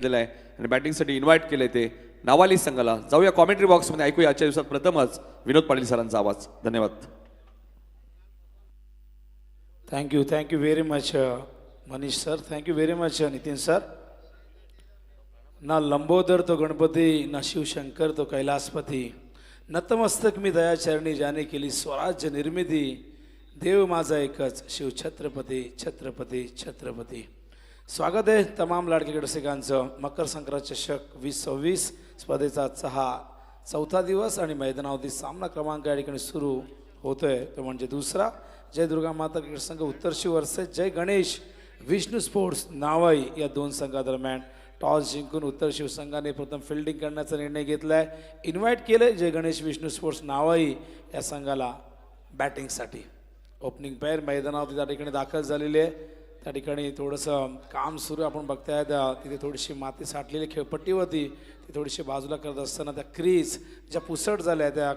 दिलं आहे आणि बॅटिंगसाठी इन्व्हाइट केले ते नावाली संघाला. जाऊया कॉमेंट्री बॉक्समध्ये, ऐकूया आजच्या दिवसात प्रथमच विनोद पाटील सरांचा आवाज. धन्यवाद. Thank you very much Manish sir. Thank you very much Nitin sir. ना लंबोदर तो गणपती, ना शिवशंकर तो कैलासपती, नतमस्तक मी दयाचरणी ज्याने केली स्वराज्य निर्मिती, देव माझा एकच शिव छत्रपती छत्रपती छत्रपती. स्वागत आहे तमाम लाडके रसिकांचं. मकर संक्रांत चषक 2026 स्पर्धेचा आजचा हा चौथा दिवस आणि मैदानावरती सामना क्रमांक या ठिकाणी सुरू होतोय, तो म्हणजे दुसरा. जय दुर्गा माता क्रिकेट संघ उत्तरशी वर्सेस जय गणेश विष्णू स्पोर्ट्स नावाई या दोन संघादरम्यान. टॉस जिंकून उत्तर शिवसंघाने प्रथम फिल्डिंग करण्याचा निर्णय घेतला आहे. इन्व्हाइट केलं जय गणेश विष्णू स्पोर्ट्स नावाई या संघाला बॅटिंगसाठी. ओपनिंग पेअर मैदानावरती त्या ठिकाणी दाखल झालेली आहे. त्या ठिकाणी थोडंसं काम सुरू आपण बघताय, तिथे थोडीशी माती साठलेली खेळपट्टी होती, ती थोडीशी बाजूला करत असताना त्या क्रीज ज्या पुसट झाल्या त्या